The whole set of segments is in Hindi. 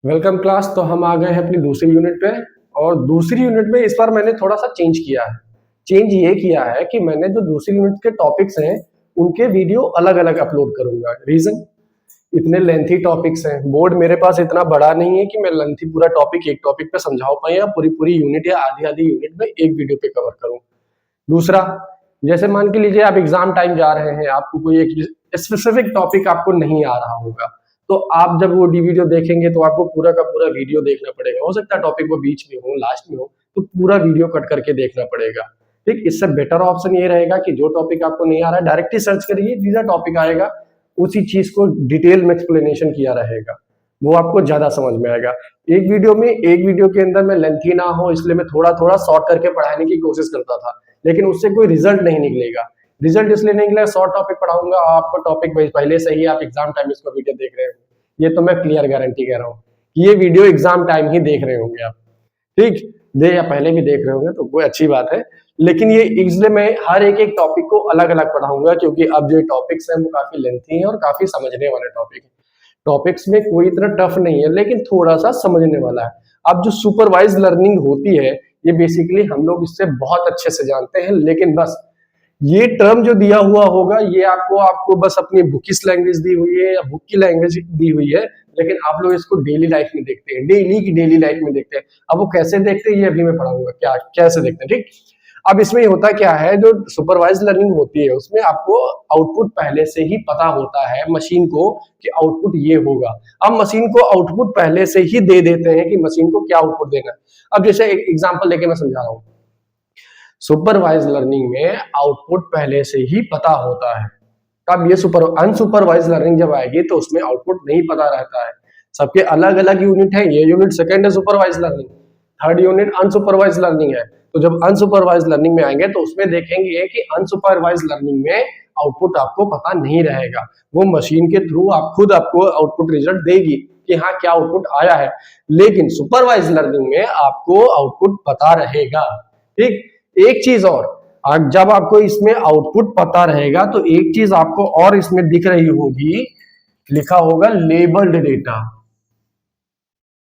Welcome class. तो हम आ गए हैं अपनी दूसरी यूनिट पे। और दूसरी यूनिट में इस बार मैंने थोड़ा सा चेंज किया है। चेंज ये किया है कि मैंने जो दूसरी यूनिट के टॉपिक्स हैं उनके वीडियो अलग अलग अपलोड करूंगा। रीजन, इतने लेंथी टॉपिक्स हैं, बोर्ड मेरे पास इतना बड़ा नहीं है कि मैं लेंथी पूरा टॉपिक एक टॉपिक पे समझा पाऊँ या पूरी पूरी यूनिट या आधी आधी यूनिट में एक वीडियो पे कवर करूँ। दूसरा, जैसे मान के लीजिए आप एग्जाम टाइम जा रहे हैं, आपको कोई एक स्पेसिफिक टॉपिक आपको नहीं आ रहा होगा, तो आप जब वो वीडियो देखेंगे तो आपको पूरा का पूरा वीडियो देखना पड़ेगा। हो सकता है टॉपिक वो बीच में हो, लास्ट में हो, तो पूरा वीडियो कट करके देखना पड़ेगा। ठीक, इससे बेटर ऑप्शन ये रहेगा कि जो टॉपिक आपको नहीं आ रहा है डायरेक्ट ही सर्च करिए, जीसा टॉपिक आएगा उसी चीज को डिटेल में एक्सप्लेनेशन किया रहेगा, वो आपको ज्यादा समझ में आएगा। एक वीडियो के अंदर मैं लेंथी ना हो इसलिए मैं थोड़ा थोड़ा शॉर्ट करके पढ़ाने की कोशिश करता था, लेकिन उससे कोई रिजल्ट नहीं निकलेगा। रिजल्ट इसलिए नहीं निकलेगा, शॉर्ट टॉपिक पढ़ाऊंगा आपको, टॉपिक पहले से ही आप एग्जाम टाइम इसको वीडियो देख रहे हो, ये तो मैं क्लियर गारंटी कह रहा हूँ कि ये वीडियो एग्जाम टाइम ही देख रहे होंगे आप। ठीक, दे या पहले भी देख रहे होंगे तो कोई अच्छी बात है, लेकिन ये इसलिए मैं हर एक टॉपिक को अलग अलग पढ़ाऊंगा क्योंकि अब जो टॉपिक्स हैं वो काफी लेंथी हैं और काफी समझने वाले टॉपिक है। टॉपिक्स में कोई इतना टफ नहीं है लेकिन थोड़ा सा समझने वाला है। अब जो सुपरवाइज लर्निंग होती है ये बेसिकली हम लोग इससे बहुत अच्छे से जानते हैं, लेकिन बस ये टर्म जो दिया हुआ होगा ये आपको आपको बस अपनी बुकिश लैंग्वेज दी हुई है या बुक की लैंग्वेज दी हुई है, लेकिन आप लोग इसको डेली लाइफ में देखते हैं, डेली की डेली लाइफ में देखते हैं। अब वो कैसे देखते हैं ये अभी मैं पढ़ाऊंगा, क्या कैसे देखते हैं। ठीक, अब इसमें होता क्या है, जो सुपरवाइज लर्निंग होती है उसमें आपको आउटपुट पहले से ही पता होता है मशीन को कि आउटपुट ये होगा। अब मशीन को आउटपुट पहले से ही दे देते हैं कि मशीन को क्या आउटपुट देना है। अब जैसे एक एग्जांपल लेके मैं समझा रहा हूँ, सुपरवाइज लर्निंग में आउटपुट पहले से ही पता होता है। अब ये अनसुपरवाइज लर्निंग जब आएगी तो उसमें आउटपुट नहीं पता रहता है। सबके अलग अलग यूनिट है, ये यूनिट सेकंड है supervise learning, third unit unsupervise learning है। तो जब अनसुपरवाइज लर्निंग में आएंगे तो उसमें देखेंगे कि अनसुपरवाइज लर्निंग में आउटपुट आपको पता नहीं रहेगा, वो मशीन के थ्रू आपको आउटपुट रिजल्ट देगी कि हाँ क्या आउटपुट आया है, लेकिन सुपरवाइज लर्निंग में आपको आउटपुट पता रहेगा। ठीक, एक चीज और, जब आपको इसमें आउटपुट पता रहेगा तो एक चीज आपको और इसमें दिख रही होगी, लिखा होगा लेबल्ड डेटा।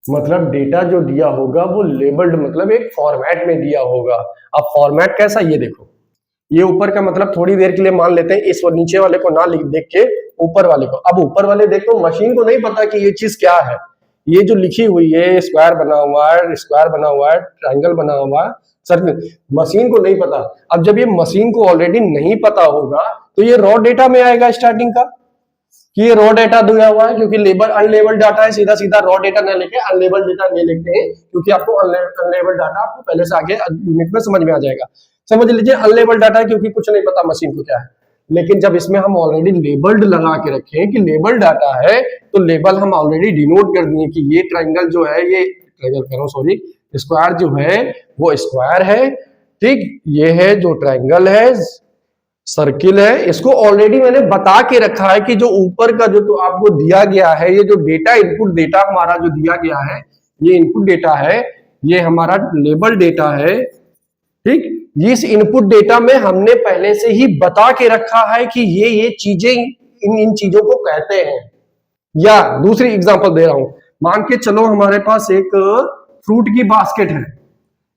मतलब डेटा जो दिया होगा वो लेबल्ड, मतलब एक फॉर्मेट में दिया होगा। अब फॉर्मेट कैसा, ये देखो, ये ऊपर का मतलब थोड़ी देर के लिए मान लेते हैं इस नीचे वाले को ना देख के ऊपर वाले को। अब ऊपर वाले देखो, मशीन को नहीं पता कि ये चीज क्या है, ये जो लिखी हुई है स्क्वायर बना हुआ है, स्क्वायर बना हुआ है, ट्रायंगल बना हुआ है, सर्कल, मशीन को नहीं पता। अब जब ये मशीन को ऑलरेडी नहीं पता होगा तो ये रॉ डेटा में आएगा स्टार्टिंग का कि ये रॉ डेटा दिया हुआ है, क्योंकि लेबल अनलेबल डाटा है, सीधा सीधा रॉ डेटा ना लेके अनलेबल डेटा ले लेते हैं, क्योंकि आपको अनलेबल डाटा आपको पहले से आगे यूनिट में समझ में आ जाएगा। समझ लीजिए अनलेबल डाटा है क्योंकि कुछ नहीं पता मशीन को क्या है, लेकिन जब इसमें हम ऑलरेडी लेबल्ड लगा के रखे हैं कि लेबल डाटा है, तो लेबल हम ऑलरेडी डिनोट कर दिए कि ये ट्रायंगल जो है, ये ट्रायंगल कह रहा हूं सॉरी, स्क्वायर जो है वो स्क्वायर है। ठीक, ये है जो ट्रायंगल है, सर्किल है, इसको ऑलरेडी मैंने बता के रखा है कि जो ऊपर का जो तो आपको दिया गया है, ये जो डेटा इनपुट डेटा हमारा जो दिया गया है, ये इनपुट डेटा है, ये हमारा लेबल डेटा है। ठीक, इस इनपुट डेटा में हमने पहले से ही बता के रखा है कि ये चीजें इन चीजों को कहते हैं। या दूसरी एग्जांपल दे रहा हूं, मान के चलो हमारे पास एक फ्रूट की बास्केट है,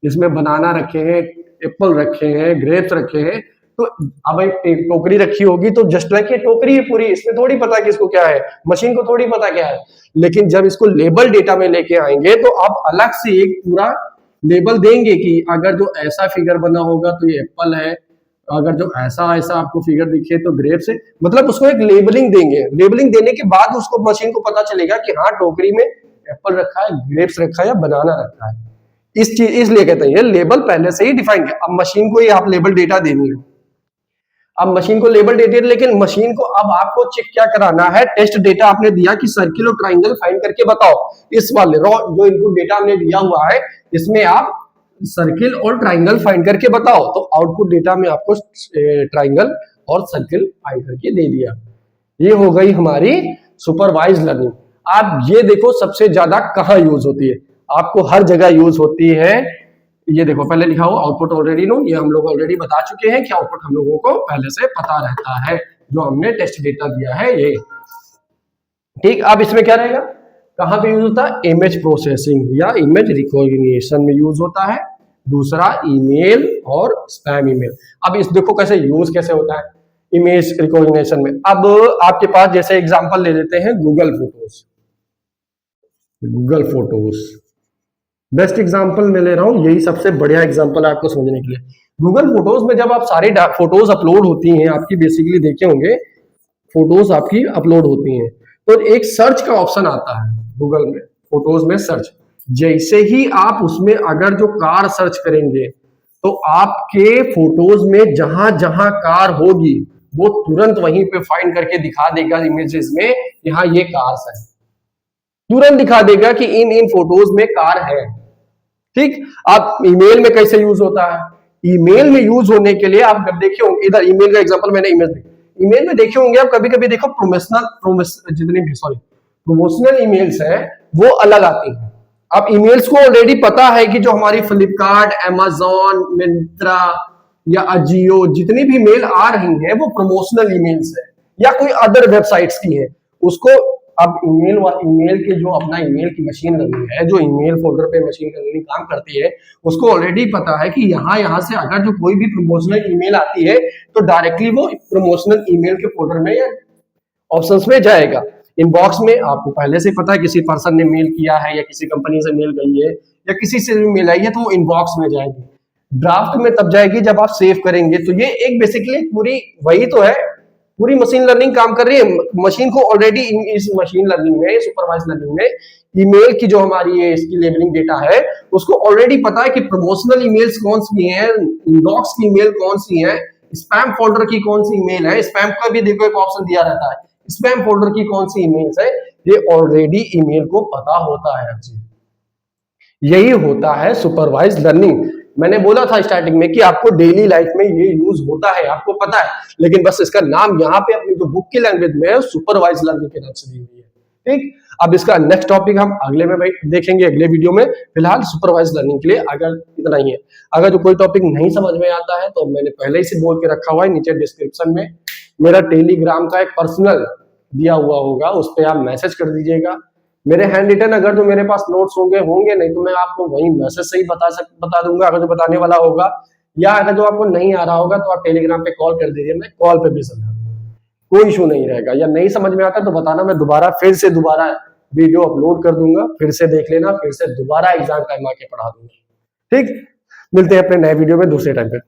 इसमें बनाना रखे हैं, एप्पल रखे हैं, ग्रेप्स रखे हैं, तो अब एक टोकरी रखी होगी तो जस्ट लाइक ये टोकरी है पूरी, इसमें थोड़ी पता कि इसको क्या है, मशीन को थोड़ी पता क्या है। लेकिन जब इसको लेबल डेटा में लेके आएंगे तो आप अलग से एक पूरा लेबल देंगे कि अगर जो ऐसा फिगर बना होगा तो ये एप्पल है, अगर जो ऐसा ऐसा आपको फिगर दिखे तो ग्रेप्स है, मतलब उसको एक लेबलिंग देंगे। लेबलिंग देने के बाद उसको मशीन को पता चलेगा कि हाँ टोकरी में एप्पल रखा है, ग्रेप्स रखा है या बनाना रखा है। इस चीज इसलिए कहते हैं ये लेबल पहले से ही डिफाइन है। अब मशीन को ये आप लेबल डेटा देनी है, अब मशीन को लेबल डेटा, लेकिन मशीन को अब आपको चेक क्या कराना है, टेस्ट डेटा आपने दिया कि सर्किल और ट्रायंगल फाइंड करके बताओ। इस वाले रॉ जो इनपुट डेटा हमने दिया हुआ है इसमें आप सर्किल और ट्रायंगल फाइंड करके बताओ, तो आउटपुट डेटा में आपको ट्रायंगल और सर्किल फाइंड करके दे दिया। ये हो गई हमारी सुपरवाइज लर्निंग। आप ये देखो सबसे ज्यादा कहां यूज होती है, आपको हर जगह यूज होती है। ये देखो पहले लिखा हुआ आउटपुट ऑलरेडी नो, ये हम लोग ऑलरेडी बता चुके हैं कि आउटपुट हम लोगों को पहले से पता रहता है, जो हमने टेस्ट डेटा दिया है ये। ठीक, अब इसमें क्या रहेगा, कहाँ पे यूज होता है? इमेज प्रोसेसिंग या इमेज रिकॉग्निशन में यूज होता है। दूसरा ईमेल और स्पैम ईमेल। अब इस देखो कैसे यूज कैसे होता है इमेज रिकॉग्निशन में। अब आपके पास जैसे एग्जांपल ले लेते हैं Google photos. Google photos best example मैं ले रहा हूं, यही सबसे बढ़िया एग्जांपल आपको समझने के लिए। गूगल फोटोज में जब आप सारी फोटोज अपलोड होती हैं आपकी, बेसिकली देखे होंगे फोटोज आपकी अपलोड होती हैं, तो एक सर्च का ऑप्शन आता है गूगल में, फोटोज में सर्च। जैसे ही आप उसमें अगर जो कार सर्च करेंगे तो आपके फोटोज में जहां जहां कार होगी वो तुरंत वहीं पे फाइंड करके दिखा देगा इमेजेस में, यहाँ ये कार्स है, तुरंत दिखा देगा कि इन इन फोटोज में कार है। ठीक। आप ईमेल में कैसे यूज होता है? ईमेल में यूज होने के लिए आप जब देखे होंगे, इधर ईमेल का एग्जांपल मैंने ईमेल में देखे होंगे आप, कभी कभी देखो जितनी भी प्रमोशनल ईमेल्स हैं वो अलग आती हैं। आप ईमेल्स को ऑलरेडी पता है कि जो हमारी फ्लिपकार्ट, अमेजॉन, मिंत्रा या अजियो जितनी भी मेल आ रही हैं वो प्रमोशनल ईमेल्स है या कोई अदर वेबसाइट्स की है। उसको अब ईमेल के जो अपना ईमेल की मशीन लर्निंग है, जो ईमेल फोल्डर पे मशीन लर्निंग काम करती है, उसको ऑलरेडी पता है कि यहाँ से अगर जो कोई भी प्रमोशनल ईमेल आती है तो डायरेक्टली वो प्रमोशनल ईमेल के फोल्डर में या ऑप्शंस में जाएगा। इनबॉक्स में आपको पहले से पता है किसी पर्सन ने मेल किया है या किसी कंपनी से मेल गई है या किसी से भी मेल आई है तो वो इनबॉक्स में जाएगी। ड्राफ्ट में तब जाएगी जब आप सेव करेंगे। तो ये एक बेसिकली पूरी वही तो है, पूरी मशीन लर्निंग काम कर रही है। मशीन को ऑलरेडी इस मशीन लर्निंग में, सुपरवाइज लर्निंग में ईमेल की जो हमारी ये इसकी लेबलिंग डेटा है उसको ऑलरेडी पता है कि प्रमोशनल ईमेल्स कौन सी हैं, इनबॉक्स की ईमेल कौन सी है, स्पैम फोल्डर की कौन सी ईमेल है। स्पैम का भी देखो एक ऑप्शन दिया रहता है, स्पैम फोल्डर की कौन सी ईमेल्स है, ये ऑलरेडी ईमेल को पता होता है। यही होता है सुपरवाइज लर्निंग। मैंने बोला था स्टार्टिंग में कि आपको डेली लाइफ में ये यूज होता है, आपको पता है, लेकिन बस इसका नाम यहाँ पे अपनी जो बुक की लैंग्वेज में है सुपरवाइज लर्निंग के नाम से दी हुई है। ठीक। अब इसका नेक्स्ट टॉपिक हम अगले में देखेंगे, अगले वीडियो में। फिलहाल सुपरवाइज लर्निंग के लिए अगर इतना ही है। अगर जो कोई टॉपिक नहीं समझ में आता है तो मैंने पहले ही से बोल के रखा हुआ है, नीचे डिस्क्रिप्शन में मेरा टेलीग्राम का एक पर्सनल दिया हुआ होगा, उस पर आप मैसेज कर दीजिएगा। मेरे हैंड रिटन अगर जो मेरे पास नोट्स होंगे नहीं तो मैं आपको वही मैसेज से ही बता दूंगा अगर जो बताने वाला होगा, या अगर जो आपको नहीं आ रहा होगा तो आप टेलीग्राम पे कॉल कर दीजिए, मैं कॉल पे भी समझा दूंगा, कोई इशू नहीं रहेगा। या नहीं समझ में आता तो बताना, मैं फिर से दोबारा वीडियो अपलोड कर दूंगा, फिर से देख लेना, फिर से दोबारा एग्जाम टाइम आके पढ़ा दूंगा। ठीक। मिलते हैं अपने नए वीडियो में दूसरे टाइम पे।